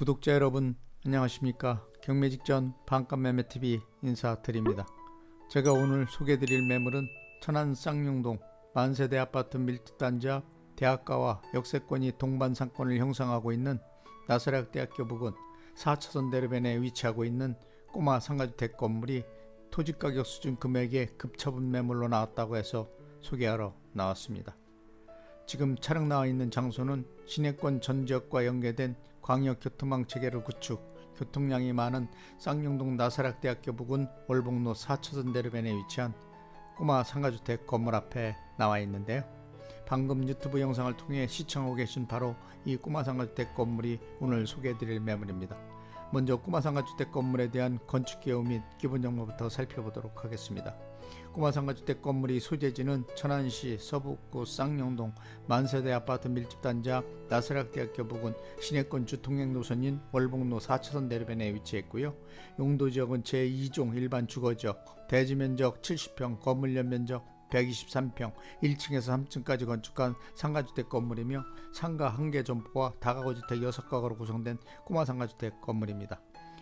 구독자 여러분 안녕하십니까. 경매직전 반값매매TV 인사드립니다. 제가 오늘 소개해드릴 매물은 천안 쌍용동 만세대 아파트 밀집단지 앞 대학가와 역세권이 동반 상권을 형성하고 있는 나사락대학교 부근 4차선 대로변에 위치하고 있는 꼬마 상가주택 건물이 토지가격 수준 금액에 급처분 매물로 나왔다고 해서 소개하러 나왔습니다. 지금 촬영 나와 있는 장소는 시내권 전 지역과 연계된 광역교통망 체계를 구축, 교통량이 많은 쌍용동 나사락대학교 부근 월봉로 4차선 대로변에 위치한 꼬마 상가주택 건물 앞에 나와 있는데요. 방금 유튜브 영상을 통해 시청하고 계신 바로 이 꼬마 상가주택 건물이 오늘 소개해드릴 매물입니다. 먼저 꼬마 상가주택 건물에 대한 건축기호 및 기본 정보부터 살펴보도록 하겠습니다. 꼬마 상가주택 건물이 소재지는 천안시 서북구 쌍용동 만세대 아파트 밀집단지 앞 나사락대학교 부근 시내권 주통행 노선인 월봉로 4차선 대로변에 위치했고요. 용도지역은 제2종 일반 주거지역, 대지면적 70평, 건물 연면적 123평, 1층에서 3층까지 건축한 상가주택 건물이며 상가 1개 점포와 다가구주택 6가구로 구성된 꼬마 상가주택 건물입니다.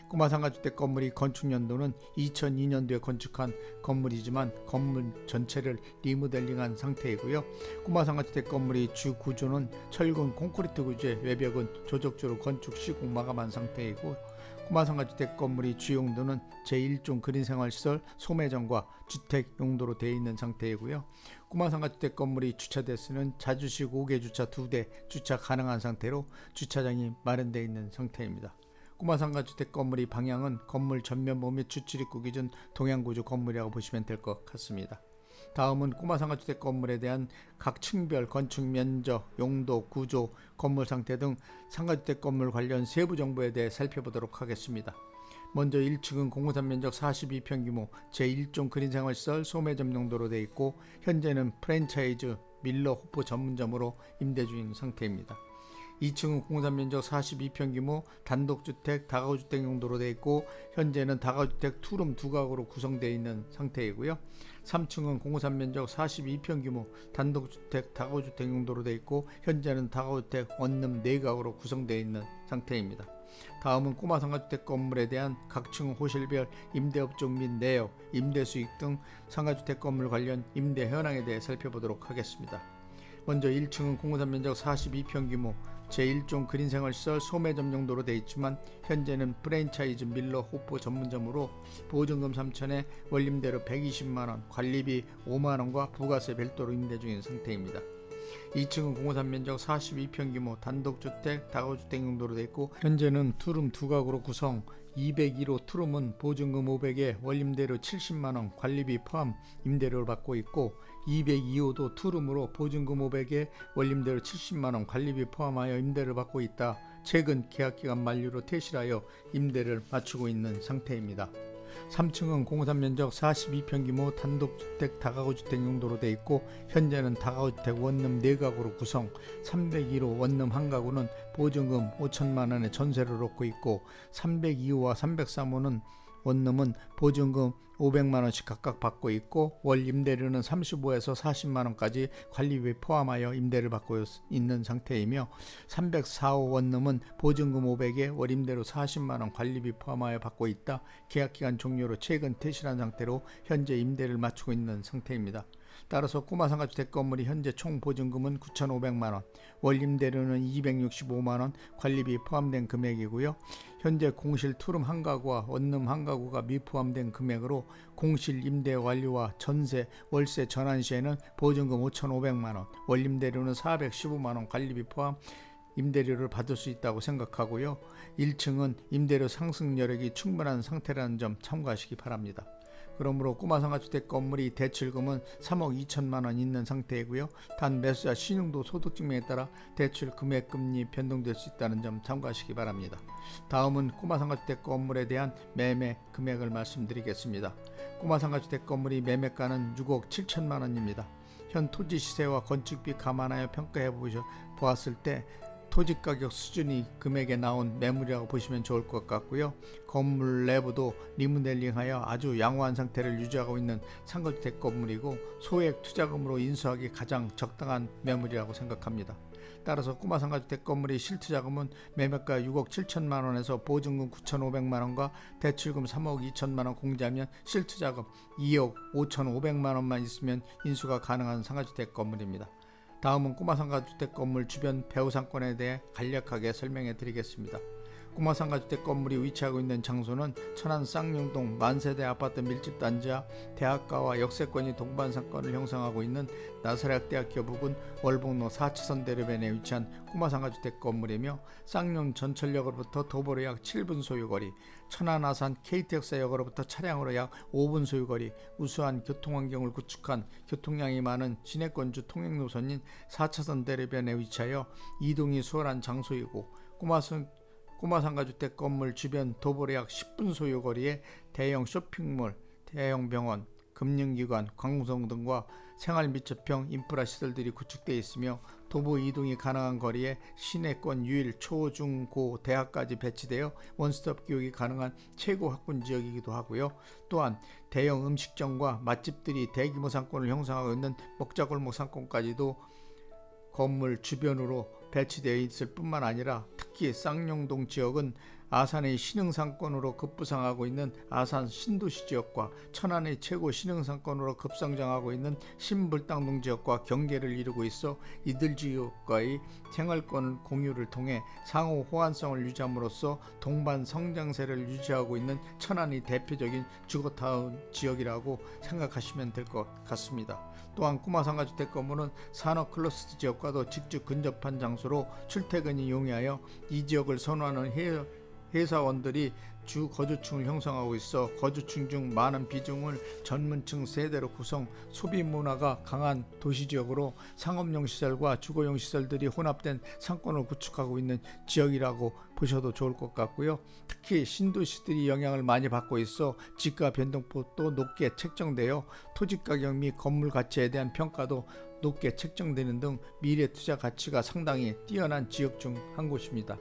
꼬마 상가주택 건물이 건축연도는 2002년도에 건축한 건물이지만 건물 전체를 리모델링한 상태이고요. 꼬마 상가주택 건물이 주 구조는 철근 콘크리트 구조의 외벽은 조적조로 건축 시공 마감한 상태이고, 꼬마 상가주택 건물이 주용도는 제1종 그린생활시설 소매점과 주택 용도로 되어 있는 상태이고요. 꼬마 상가주택 건물이 주차 대수는 자주식 5개 주차 2대 주차 가능한 상태로 주차장이 마련되어 있는 상태입니다. 꼬마 상가주택 건물의 방향은 건물 전면부 및 주출입구 기준 동양구조 건물이라고 보시면 될 것 같습니다. 다음은 꼬마 상가주택 건물에 대한 각 층별 건축 면적, 용도, 구조, 건물 상태 등 상가주택 건물 관련 세부 정보에 대해 살펴보도록 하겠습니다. 먼저 1층은 공공산 면적 42평 규모 제1종 그린생활시설 소매점 용도로 되어 있고, 현재는 프랜차이즈 밀러 호프 전문점으로 임대 중인 상태입니다. 2층은 공공산 면적 42평 규모 단독주택 다가구주택 용도로 되어 있고, 현재는 다가구주택 투룸 2가구로 구성되어 있는 상태이고요. 3층은 공공산 면적 42평 규모 단독주택 다가구주택 용도로 되어 있고, 현재는 다가구주택 원룸 4가구로 구성되어 있는 상태입니다. 다음은 꼬마 상가주택 건물에 대한 각층 호실별 임대업종 및 내역, 임대수익 등 상가주택 건물 관련 임대 현황에 대해 살펴보도록 하겠습니다. 먼저 1층은 공공산 면적 42평 규모 제1종 그린생활시설 소매점 용도로 되어 있지만, 현재는 프랜차이즈 밀러 호프 전문점으로 보증금 3천에 원림대로 120만원, 관리비 5만원과 부가세 별도로 임대 중인 상태입니다. 2층은 공공산 면적 42평 규모 단독주택 다가구주택 용도로 되어 있고, 현재는 투룸 2가구로 구성, 202호 투룸은 보증금 500에 원림대로 70만원, 관리비 포함 임대료를 받고 있고, 202호도 투룸으로 보증금 500에 원림대로 70만원, 관리비 포함하여 임대를 받고 있다. 최근 계약기간 만료로 퇴실하여 임대를 마치고 있는 상태입니다. 3층은 공공산 면적 42평 규모 단독주택 다가구주택 용도로 되어 있고, 현재는 다가구주택 원룸 4가구로 구성, 301호 원룸 1가구는 보증금 5천만원의 전세를 놓고 있고, 302호와 303호는 원룸은 보증금 500만원씩 각각 받고 있고, 월 임대료는 35에서 40만원까지 관리비 포함하여 임대를 받고 있는 상태이며, 304호 원룸은 보증금 500에 월 임대료 40만원 관리비 포함하여 받고 있다. 계약기간 종료로 최근 퇴실한 상태로 현재 임대를 마치고 있는 상태입니다. 따라서 꼬마 상가주택 건물이 현재 총 보증금은 9,500만원, 월 임대료는 265만원, 관리비 포함된 금액이고요. 현재 공실 투룸 1가구와 원룸 1가구가 미포함된 금액으로 공실 임대 완료와 전세, 월세 전환 시에는 보증금 5,500만원, 월 임대료는 415만원, 관리비 포함 임대료를 받을 수 있다고 생각하고요. 1층은 임대료 상승 여력이 충분한 상태라는 점 참고하시기 바랍니다. 그러므로 꼬마 상가주택 건물이 대출금은 3억 2천만원 있는 상태이고요. 단 매수자 신용도 소득증명에 따라 대출 금액 금리 변동될 수 있다는 점 참고하시기 바랍니다. 다음은 꼬마 상가주택 건물에 대한 매매 금액을 말씀드리겠습니다. 꼬마 상가주택 건물이 매매가는 6억 7천만원입니다. 현 토지 시세와 건축비 감안하여 평가해 보았을 때 토지가격 수준이 금액에 나온 매물이라고 보시면 좋을 것 같고요. 건물 내부도 리모델링하여 아주 양호한 상태를 유지하고 있는 상가주택 건물이고, 소액 투자금으로 인수하기 가장 적당한 매물이라고 생각합니다. 따라서 꼬마 상가주택 건물의 실투자금은 매매가 6억 7천만 원에서 보증금 9,500만 원과 대출금 3억 2천만 원 공제하면 실투자금 2억 5,500만 원만 있으면 인수가 가능한 상가주택 건물입니다. 다음은 꼬마 상가주택 건물 주변 배후 상권에 대해 간략하게 설명해 드리겠습니다. 꼬마 상가주택 건물이 위치하고 있는 장소는 천안 쌍용동 만세대 아파트 밀집단지와 대학가와 역세권이 동반 상권을 형성하고 있는 나사렛대학교 부근 월북로 4차선 대로변에 위치한 꼬마 상가주택 건물이며 쌍용 전철역으로부터 도보로 약 7분 소요거리, 천안 아산 KTX역으로부터 차량으로 약 5분 소요거리, 우수한 교통환경을 구축한 교통량이 많은 시내권주 통행노선인 4차선 대로변에 위치하여 이동이 수월한 장소이고 꼬마 상가주택 건물 주변 도보로 약 10분 소요거리에 대형 쇼핑몰, 대형 병원, 금융기관, 관공성 등과 생활 밀접형 인프라 시설들이 구축되어 있으며 도보 이동이 가능한 거리에 시내권 유일 초, 중, 고, 대학까지 배치되어 원스톱 교육이 가능한 최고 학군 지역이기도 하고요. 또한 대형 음식점과 맛집들이 대규모 상권을 형성하고 있는 먹자골목 상권까지도 건물 주변으로 배치되어 있을 뿐만 아니라 특히 쌍용동 지역은 아산의 신흥상권으로 급부상하고 있는 아산 신도시 지역과 천안의 최고 신흥상권으로 급성장하고 있는 신불당동 지역과 경계를 이루고 있어 이들 지역과의 생활권 공유를 통해 상호 호환성을 유지함으로써 동반 성장세를 유지하고 있는 천안의 대표적인 주거타운 지역이라고 생각하시면 될 것 같습니다. 또한 꼬마 상가주택 건물은 산업 클러스터 지역과도 직접 근접한 장소로 출퇴근이 용이하여 이 지역을 선호하는 회사원들이 주 거주층을 형성하고 있어 거주층 중 많은 비중을 전문층 세대로 구성, 소비 문화가 강한 도시지역으로 상업용 시설과 주거용 시설들이 혼합된 상권을 구축하고 있는 지역이라고 보셔도 좋을 것 같고요. 특히 신도시들이 영향을 많이 받고 있어 지가 변동폭도 높게 책정되어 토지가격 및 건물 가치에 대한 평가도 높게 책정되는 등 미래 투자 가치가 상당히 뛰어난 지역 중 한 곳입니다.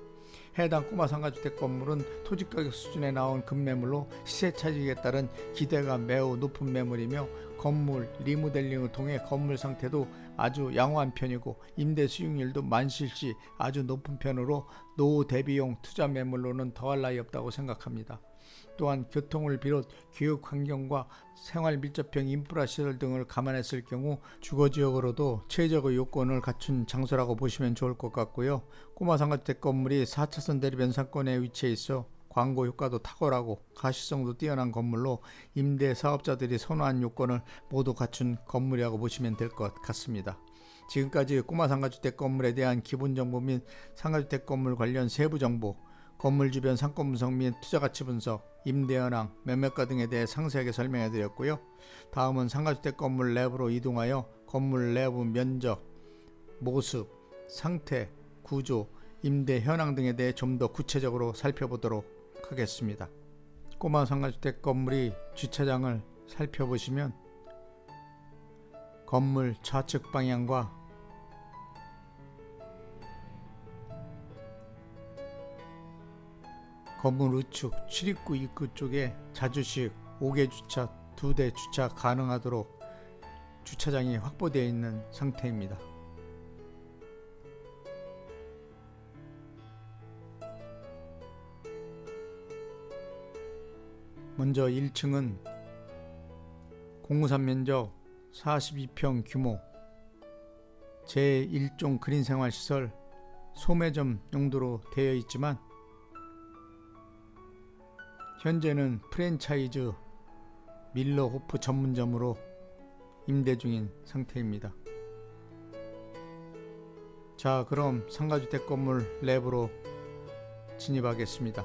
해당 꼬마 상가주택 건물은 토지가격 수준에 나온 급매물로 시세 차익에 따른 기대가 매우 높은 매물이며 건물 리모델링을 통해 건물 상태도 아주 양호한 편이고 임대 수익률도 만실시 아주 높은 편으로 노후 대비용 투자 매물로는 더할 나위 없다고 생각합니다. 또한 교통을 비롯 교육 환경과 생활 밀접형 인프라 시설 등을 감안했을 경우 주거지역으로도 최적의 요건을 갖춘 장소라고 보시면 좋을 것 같고요. 꼬마 상가주택 건물이 4차선 대로변 상권에 위치해 있어 광고 효과도 탁월하고 가시성도 뛰어난 건물로 임대 사업자들이 선호한 요건을 모두 갖춘 건물이라고 보시면 될 것 같습니다. 지금까지 꼬마 상가주택 건물에 대한 기본 정보 및 상가주택 건물 관련 세부 정보, 건물 주변 상권 분석 및 투자가치 분석, 임대 현황, 매매가 등에 대해 상세하게 설명해 드렸고요. 다음은 상가주택 건물 내부로 이동하여 건물 내부 면적, 모습, 상태, 구조, 임대 현황 등에 대해 좀 더 구체적으로 살펴보도록 하겠습니다. 꼬마 상가주택 건물이 주차장을 살펴보시면 건물 좌측 방향과 건물 우측 출입구 입구 쪽에 자주식 5개 주차 2대 주차 가능하도록 주차장이 확보되어 있는 상태입니다. 먼저 1층은 공유산 면적 42평 규모 제1종 그린생활시설 소매점 용도로 되어 있지만 현재는 프랜차이즈 밀러호프 전문점으로 임대 중인 상태입니다. 자, 그럼 상가주택 건물 내부로 진입하겠습니다.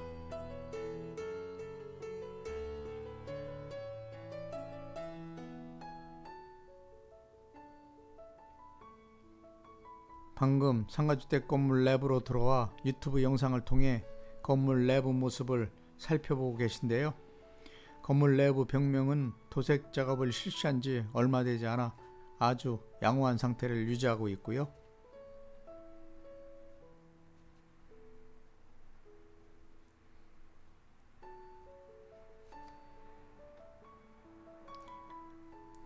방금 상가주택 건물 내부로 들어와 유튜브 영상을 통해 건물 내부 모습을 살펴보고 계신데요. 건물 내부 벽면은 도색 작업을 실시한 지 얼마 되지 않아 아주 양호한 상태를 유지하고 있고요.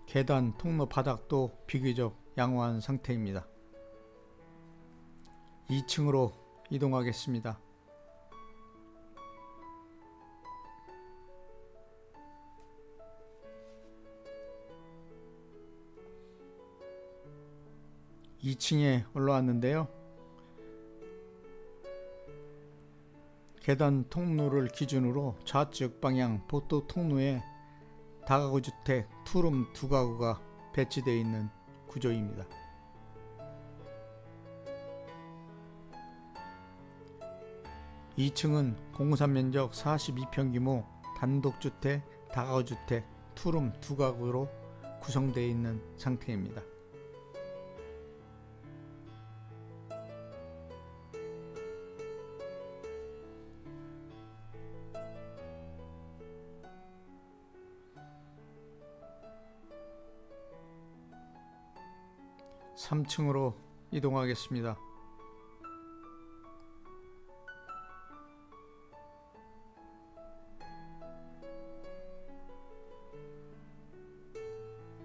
계단 통로 바닥도 비교적 양호한 상태입니다. 2층으로 이동하겠습니다. (2층에) 올라왔는데요. 계단 통로를 기준으로 좌측 방향 복도 통로에 다가구 주택 투룸 2가구가 배치되어 있는 구조입니다. (2층은) 공사 면적 42평 규모 단독주택 다가구주택 투룸 2가구로 구성되어 있는 상태입니다. (3층으로) 이동하겠습니다.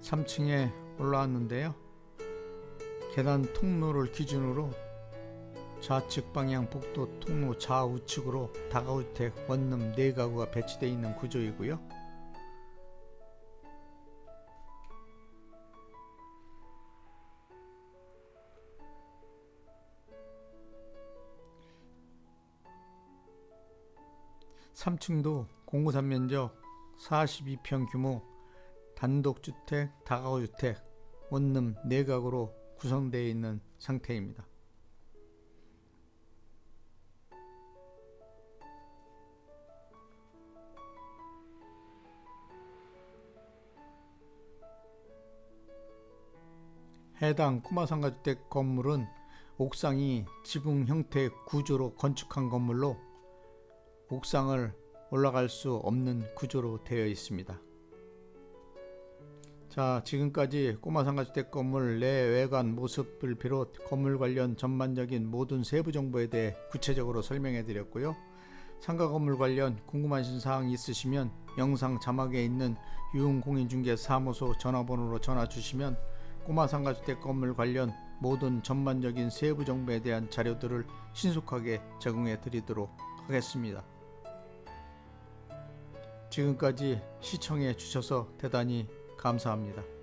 (3층에) 올라왔는데요. 계단 통로를 기준으로 좌측 방향 복도 통로 좌우측으로 다가구주택 원룸 4가구가 배치되어 있는 구조이고요. (3층도) 공구산 면적 42평 규모 단독주택 다가구주택 원룸 4가구로 구성되어 있는 상태입니다. 해당 꼬마상가주택 건물은 옥상이 지붕 형태의 구조로 건축한 건물로 옥상을 올라갈 수 없는 구조로 되어 있습니다. 자, 지금까지 꼬마상가주택 건물 내외관 모습을 비롯 건물 관련 전반적인 모든 세부 정보에 대해 구체적으로 설명해 드렸고요. 상가 건물 관련 궁금하신 사항이 있으시면 영상 자막에 있는 유흥공인중개사무소 전화번호로 전화 주시면 꼬마상가주택 건물 관련 모든 전반적인 세부 정보에 대한 자료들을 신속하게 제공해 드리도록 하겠습니다. 지금까지 시청해 주셔서 대단히 감사합니다.